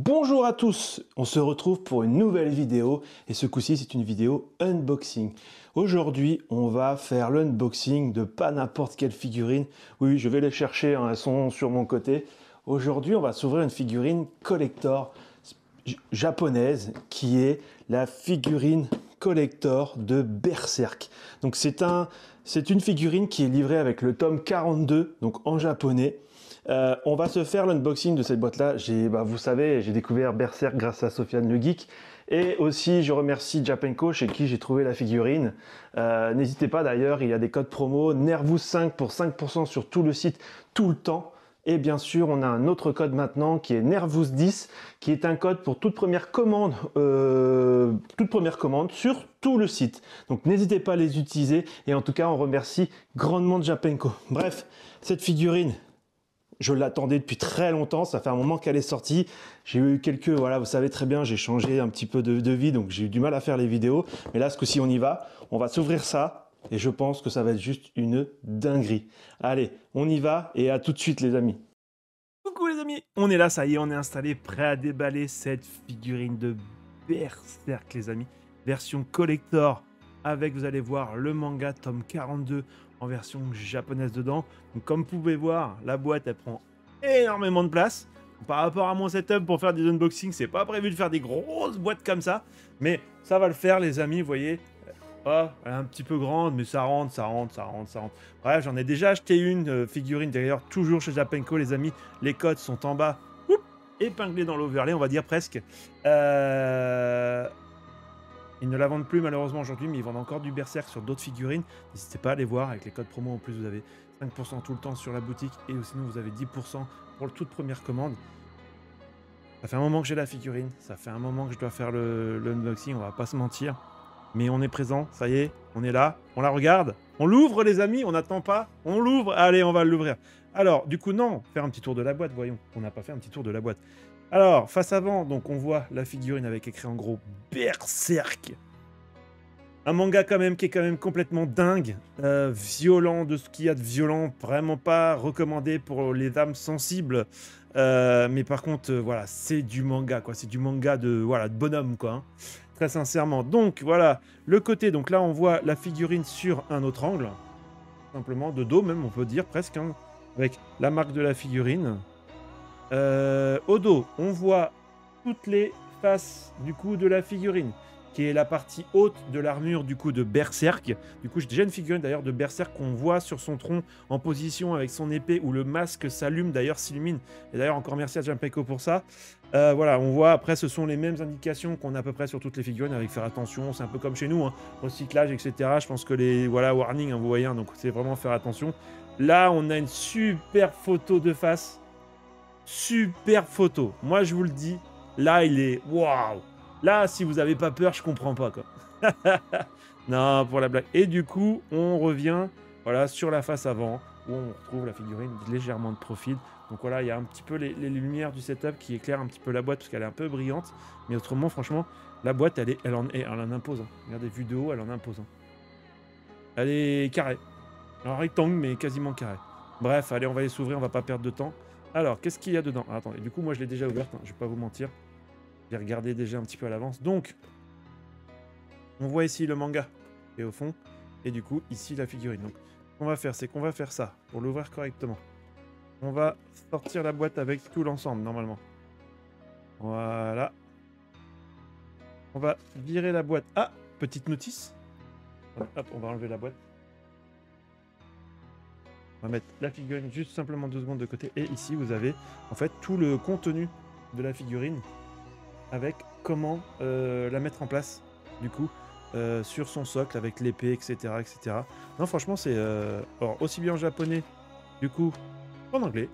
Bonjour à tous, on se retrouve pour une nouvelle vidéo et ce coup-ci c'est une vidéo unboxing. Aujourd'hui on va faire l'unboxing de pas n'importe quelle figurine. Oui, je vais les chercher, hein, elles sont sur mon côté. Aujourd'hui on va s'ouvrir une figurine collector japonaise qui est la figurine collector de Berserk. Donc c'est une figurine qui est livrée avec le tome 42, donc en japonais. On va se faire l'unboxing de cette boîte-là. Vous savez, j'ai découvert Berserk grâce à Sofiane le Geek. Et aussi, je remercie Japenko chez qui j'ai trouvé la figurine. N'hésitez pas d'ailleurs, il y a des codes promo. Nervous 5 pour 5% sur tout le site, tout le temps. Et bien sûr, on a un autre code maintenant qui est Nervous 10, qui est un code pour toute première commande sur tout le site. Donc n'hésitez pas à les utiliser. Et en tout cas, on remercie grandement Japenko. Bref, cette figurine, je l'attendais depuis très longtemps, ça fait un moment qu'elle est sortie. J'ai eu quelques, voilà, vous savez très bien, j'ai changé un petit peu de vie, donc j'ai eu du mal à faire les vidéos. Mais là, ce coup-ci, on y va. On va s'ouvrir ça et je pense que ça va être juste une dinguerie. Allez, on y va et à tout de suite, les amis. Coucou les amis, on est là, ça y est, on est installé, prêt à déballer cette figurine de Berserk, les amis. Version collector avec, vous allez voir, le manga tome 42 en version japonaise dedans. Donc, comme vous pouvez voir, la boîte elle prend énormément de place. Par rapport à mon setup pour faire des unboxings, c'est pas prévu de faire des grosses boîtes comme ça, mais ça va le faire les amis, vous voyez. Oh, elle est un petit peu grande, mais ça rentre. Bref, j'en ai déjà acheté une figurine d'ailleurs, toujours chez Japenko les amis. Les codes sont en bas, épinglés dans l'overlay, on va dire presque. Ils ne la vendent plus malheureusement aujourd'hui, mais ils vendent encore du Berserk sur d'autres figurines. N'hésitez pas à les voir, avec les codes promo en plus, vous avez 5% tout le temps sur la boutique, et sinon vous avez 10% pour la toute première commande. Ça fait un moment que j'ai la figurine, ça fait un moment que je dois faire l'unboxing, on va pas se mentir. Mais on est présent, ça y est, on est là, on la regarde. On l'ouvre les amis, on n'attend pas, on l'ouvre, allez on va l'ouvrir. Alors du coup non, faire un petit tour de la boîte, voyons, on n'a pas fait un petit tour de la boîte. Alors, face avant, donc on voit la figurine avec écrit en gros Berserk. Un manga quand même qui est quand même complètement dingue, violent de ce qu'il y a de violent, vraiment pas recommandé pour les âmes sensibles. Mais par contre, voilà, c'est du manga quoi, c'est du manga de voilà de bonhomme quoi, hein, très sincèrement. Donc voilà, le côté, donc là on voit la figurine sur un autre angle, simplement de dos même on peut dire presque, hein, avec la marque de la figurine. Au dos, on voit toutes les faces du coup de la figurine, qui est la partie haute de l'armure du coup de Berserk. Du coup, j'ai déjà une figurine d'ailleurs de Berserk qu'on voit sur son tronc en position avec son épée où le masque s'allume, d'ailleurs s'illumine. Et d'ailleurs, encore merci à Jampeko pour ça. Voilà, on voit après, ce sont les mêmes indications qu'on a à peu près sur toutes les figurines avec faire attention. C'est un peu comme chez nous, hein, recyclage, etc. Je pense que les voilà warning, hein, vous voyez, hein, donc c'est vraiment faire attention. Là, on a une super photo de face. Super photo. Moi, je vous le dis, là, il est... Waouh! Là, si vous avez pas peur, je comprends pas, quoi. Non, pour la blague. Et du coup, on revient, voilà, sur la face avant, où on retrouve la figurine légèrement de profil. Donc voilà, il y a un petit peu les lumières du setup qui éclairent un petit peu la boîte, parce qu'elle est un peu brillante. Mais autrement, franchement, la boîte, elle en impose. Hein. Regardez, vue de haut, elle en impose. Hein. Elle est carrée. Alors, rectangle, mais quasiment carré. Bref, allez, on va les s'ouvrir, on va pas perdre de temps. Alors, qu'est-ce qu'il y a dedans? Ah, attendez, du coup, moi, je l'ai déjà ouverte, hein, je vais pas vous mentir. Je l'ai regardé déjà un petit peu à l'avance. Donc, on voit ici le manga qui est au fond. Et du coup, ici, la figurine. Donc, ce qu'on va faire, c'est qu'on va faire ça pour l'ouvrir correctement. On va sortir la boîte avec tout l'ensemble, normalement. Voilà. On va virer la boîte. Ah, petite notice. Hop, on va enlever la boîte. On va mettre la figurine juste simplement 2 secondes de côté. Et ici, vous avez en fait tout le contenu de la figurine avec comment la mettre en place, du coup, sur son socle avec l'épée, etc., etc. Non, franchement, c'est aussi bien en japonais, du coup, en anglais,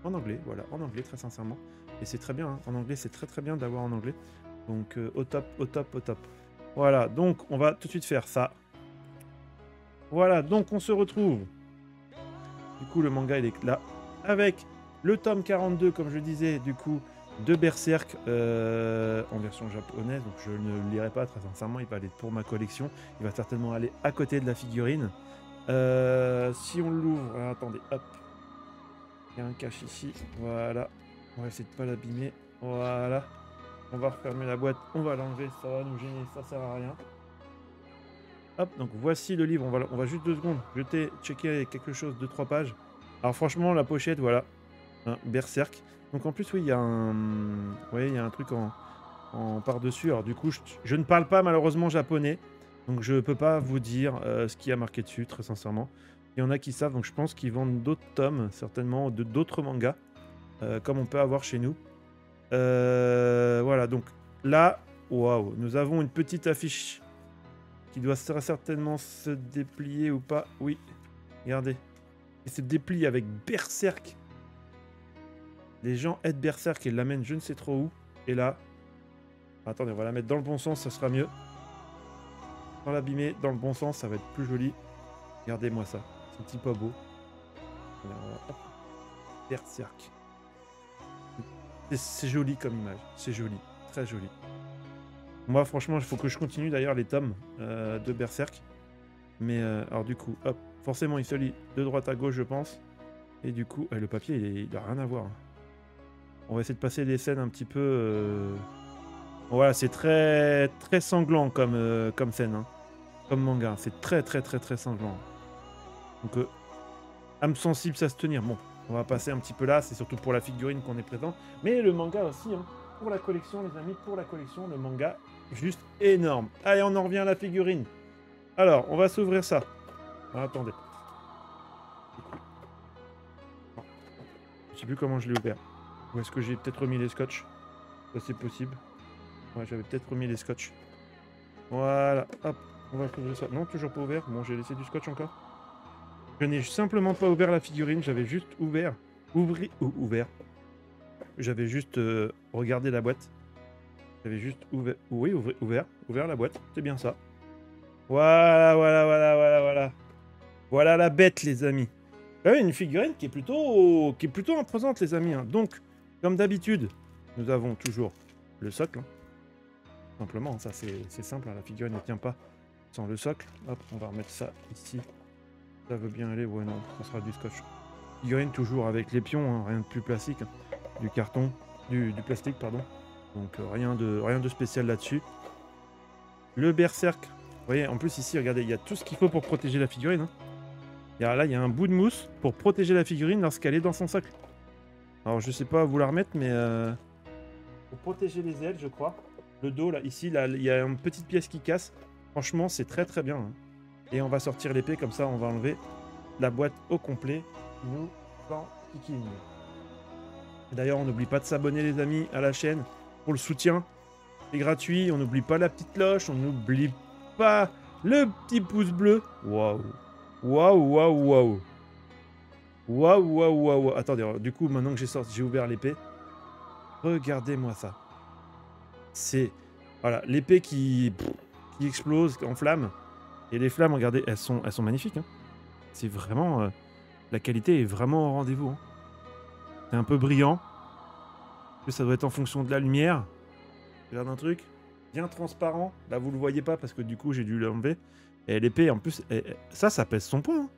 voilà, en anglais, très sincèrement. Et c'est très bien, hein, en anglais, c'est très très bien d'avoir en anglais. Donc, au top, au top, au top. Voilà, donc, on va tout de suite faire ça. Voilà, donc, on se retrouve. Du coup, le manga, il est là. Avec le tome 42, comme je disais, du coup, de Berserk en version japonaise. Donc, je ne le lirai pas, très sincèrement. Il va aller pour ma collection. Il va certainement aller à côté de la figurine. Si on l'ouvre... Alors, attendez, hop. Il y a un cache ici. Voilà. On va essayer de ne pas l'abîmer. Voilà. On va refermer la boîte, on va l'enlever, ça va nous gêner, ça sert à rien. Hop, donc voici le livre, on va juste 2 secondes checker quelque chose, 2-3 pages. Alors franchement, la pochette, voilà, hein, Berserk. Donc en plus, oui, il y a un, ouais, il y a un truc en par-dessus. Alors du coup, je ne parle pas malheureusement japonais, donc je peux pas vous dire ce qu'il y a marqué dessus, très sincèrement. Il y en a qui savent, donc je pense qu'ils vendent d'autres tomes, certainement, de d'autres mangas, comme on peut avoir chez nous. Voilà, donc là, waouh, nous avons une petite affiche qui doit certainement se déplier ou pas. Oui, regardez. Il se déplie avec Berserk. Les gens aident Berserk et l'amènent je ne sais trop où. Et là, attendez, on va la mettre dans le bon sens, ça sera mieux. Sans l'abîmer, dans le bon sens, ça va être plus joli. Regardez-moi ça, c'est un petit pas beau. Hop. Berserk. C'est joli comme image, c'est joli, très joli. Moi, franchement, il faut que je continue d'ailleurs les tomes de Berserk. Mais alors du coup, hop, forcément, il se lit de droite à gauche, je pense. Et du coup, le papier, il a rien à voir. On va essayer de passer des scènes un petit peu... Voilà, c'est très très sanglant comme scène, hein. Comme manga. C'est très très très très sanglant. Donc, âme sensible, ça se tenir. Bon, on va passer un petit peu là. C'est surtout pour la figurine qu'on est présent. Mais le manga aussi, hein. Pour la collection, les amis, pour la collection, le manga, juste énorme. Allez, on en revient à la figurine. Alors, on va s'ouvrir ça. Ah, attendez. Je sais plus comment je l'ai ouvert. Ou est-ce que j'ai peut-être remis les scotch? Ça, c'est possible. Ouais, j'avais peut-être remis les scotch. Voilà, hop, on va ouvrir ça. Non, toujours pas ouvert. Bon, j'ai laissé du scotch encore. Je n'ai simplement pas ouvert la figurine, j'avais juste ouvert. Ouvert. J'avais juste regardé la boîte. J'avais juste ouvert. Oui, ouvert la boîte. C'est bien ça. Voilà, voilà, voilà, voilà, voilà. Voilà la bête, les amis. Ah oui, une figurine qui est plutôt imposante, les amis, hein. Donc, comme d'habitude, nous avons toujours le socle, hein. Simplement, ça c'est simple, hein. La figurine ne tient pas sans le socle. Hop, on va remettre ça ici. Ça veut bien aller, ouais, non, ça sera du scotch. Figurine toujours avec les pions, hein, rien de plus plastique, hein. Du carton, du plastique, pardon. Donc rien de spécial là-dessus. Le berserk, vous voyez, en plus ici, regardez, il y a tout ce qu'il faut pour protéger la figurine, hein. Là, il y a un bout de mousse pour protéger la figurine lorsqu'elle est dans son socle. Alors, je sais pas où la remettre, mais... Pour protéger les ailes, je crois. Le dos, là, ici, là, il y a une petite pièce qui casse. Franchement, c'est très très bien, hein. Et on va sortir l'épée, comme ça, on va enlever la boîte au complet. Nous, dans Kikine. D'ailleurs, on n'oublie pas de s'abonner, les amis, à la chaîne pour le soutien. C'est gratuit. On n'oublie pas la petite cloche. On n'oublie pas le petit pouce bleu. Waouh. Waouh, waouh, waouh. Waouh, waouh, waouh. Attendez, du coup, maintenant que j'ai ouvert l'épée, regardez-moi ça. C'est, voilà, l'épée qui explose en flammes. Et les flammes, regardez, elles sont magnifiques, hein. C'est vraiment... la qualité est vraiment au rendez-vous, hein. C'est un peu brillant. Ça doit être en fonction de la lumière. Regarde un truc. Bien transparent. Là, vous le voyez pas parce que du coup, j'ai dû l'enlever. Et l'épée, en plus, ça pèse son poids, hein.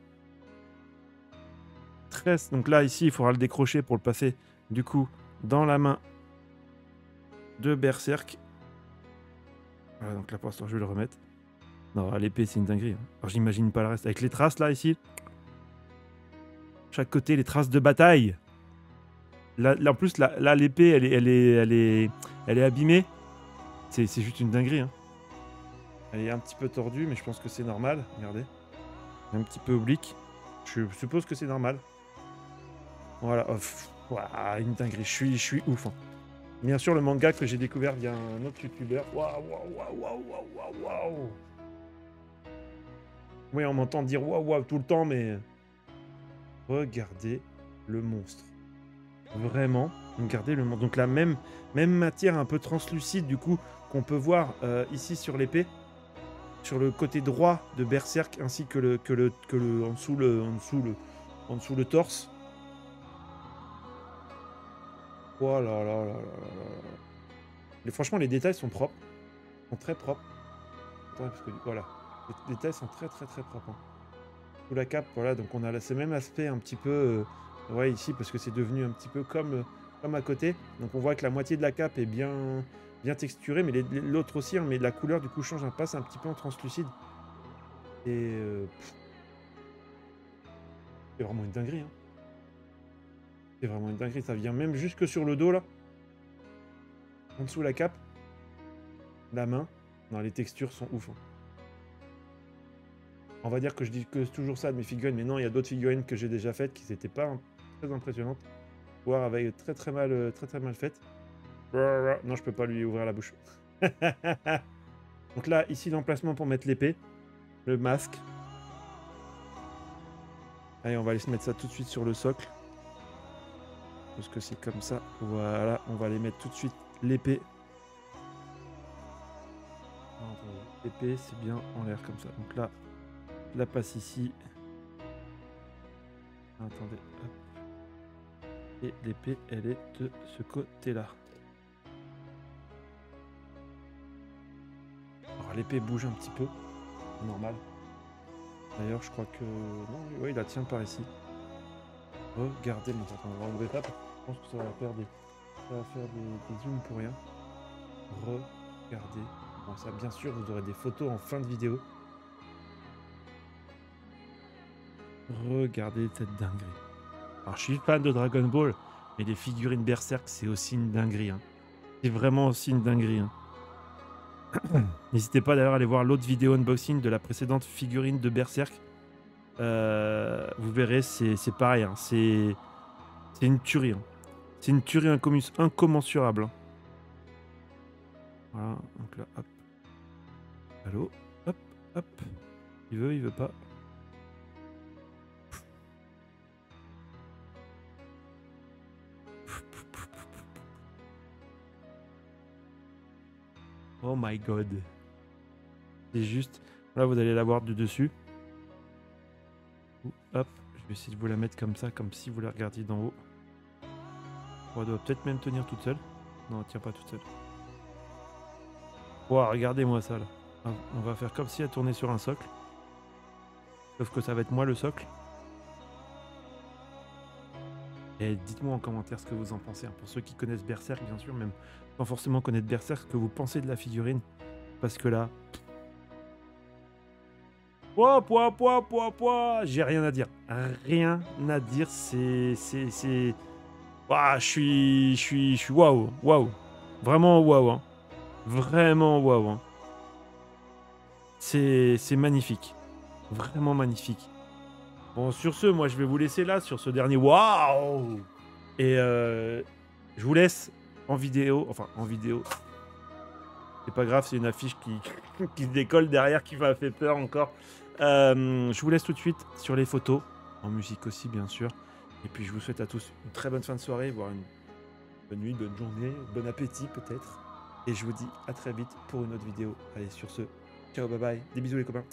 Donc là, ici, il faudra le décrocher pour le passer, du coup, dans la main de Berserk. Voilà, donc là, pour l'instant, je vais le remettre. Non, l'épée, c'est une dinguerie, hein. Alors, j'imagine pas le reste. Avec les traces, là, ici. Chaque côté, les traces de bataille. Là en plus, là l'épée, elle est abîmée. C'est juste une dinguerie, hein. Elle est un petit peu tordue, mais je pense que c'est normal. Regardez. Un petit peu oblique. Je suppose que c'est normal. Voilà. Oh, voilà, une dinguerie. Je suis ouf, hein. Bien sûr, le manga que j'ai découvert via un autre youtubeur. Waouh, waouh, waouh, waouh, waouh, waouh. Oui, on m'entend dire waouh, waouh tout le temps, mais... Regardez le monstre. Vraiment, regardez le monstre. Donc la même matière un peu translucide, du coup, qu'on peut voir ici sur l'épée. Sur le côté droit de Berserk, ainsi que en dessous le torse. Oh là là là là là là. Franchement, les détails sont propres. Sont très propres. Attends, parce que, voilà. Les détails sont très très très propres, hein. Sous la cape, voilà. Donc on a ce même aspect un petit peu... ouais, ici, parce que c'est devenu un petit peu comme comme à côté. Donc on voit que la moitié de la cape est bien texturée, mais l'autre aussi, hein, mais la couleur du coup change, un passe un petit peu en translucide. Et c'est vraiment une dinguerie. Hein. C'est vraiment une dinguerie, ça vient même jusque sur le dos là. En dessous la cape. La main. Non, les textures sont ouf. Hein. On va dire que je dis que c'est toujours ça de mes figurines, mais non, il y a d'autres figurines que j'ai déjà faites qui n'étaient pas très impressionnantes. Voire avec très mal faites. Non, je peux pas lui ouvrir la bouche. Donc là, ici, l'emplacement pour mettre l'épée. Le masque. Allez, on va aller se mettre ça tout de suite sur le socle. Parce que c'est comme ça. Voilà, on va aller mettre tout de suite l'épée. L'épée, c'est bien en l'air comme ça. Donc là, je la passe ici. Attendez, hop. Et l'épée, elle est de ce côté-là. Alors l'épée bouge un petit peu. Normal. D'ailleurs, je crois que... Non, oui, il la tient par ici. Regardez, mais attends, on va enlever ça. Je pense que ça va faire des zooms pour rien. Regardez. Bon, ça, bien sûr, vous aurez des photos en fin de vidéo. Regardez cette dinguerie. Alors, je suis fan de Dragon Ball, mais les figurines Berserk, c'est aussi une dinguerie. Hein. C'est vraiment aussi une dinguerie. Hein. N'hésitez pas d'ailleurs à aller voir l'autre vidéo unboxing de la précédente figurine de Berserk. Vous verrez, c'est pareil. Hein. C'est une tuerie. Hein. C'est une tuerie incommensurable. Hein. Voilà, donc là, hop. Allô, hop, hop. Il veut pas. Oh my god. C'est juste... Là, vous allez la voir du dessus. Hop, je vais essayer de vous la mettre comme ça, comme si vous la regardiez d'en haut. Elle doit peut-être même tenir toute seule. Non, elle tient pas toute seule. Wow, regardez-moi ça là. On va faire comme si elle tournait sur un socle. Sauf que ça va être moi le socle. Et dites-moi en commentaire ce que vous en pensez. Hein. Pour ceux qui connaissent Berserk, bien sûr, même sans forcément connaître Berserk, ce que vous pensez de la figurine. Parce que là... J'ai rien à dire. Rien à dire. C'est... Ouah, je suis waouh. Waouh. Vraiment waouh. Hein. Vraiment waouh. Hein. C'est magnifique. Vraiment magnifique. Bon, sur ce, moi, je vais vous laisser là, sur ce dernier waouh. Et je vous laisse en vidéo. Enfin, en vidéo. C'est pas grave, c'est une affiche qui se décolle derrière, qui m'a fait peur encore. Je vous laisse tout de suite sur les photos. En musique aussi, bien sûr. Et puis, je vous souhaite à tous une très bonne fin de soirée, voire une bonne nuit, bonne journée, bon appétit peut-être. Et je vous dis à très vite pour une autre vidéo. Allez, sur ce, ciao, bye bye. Des bisous les copains.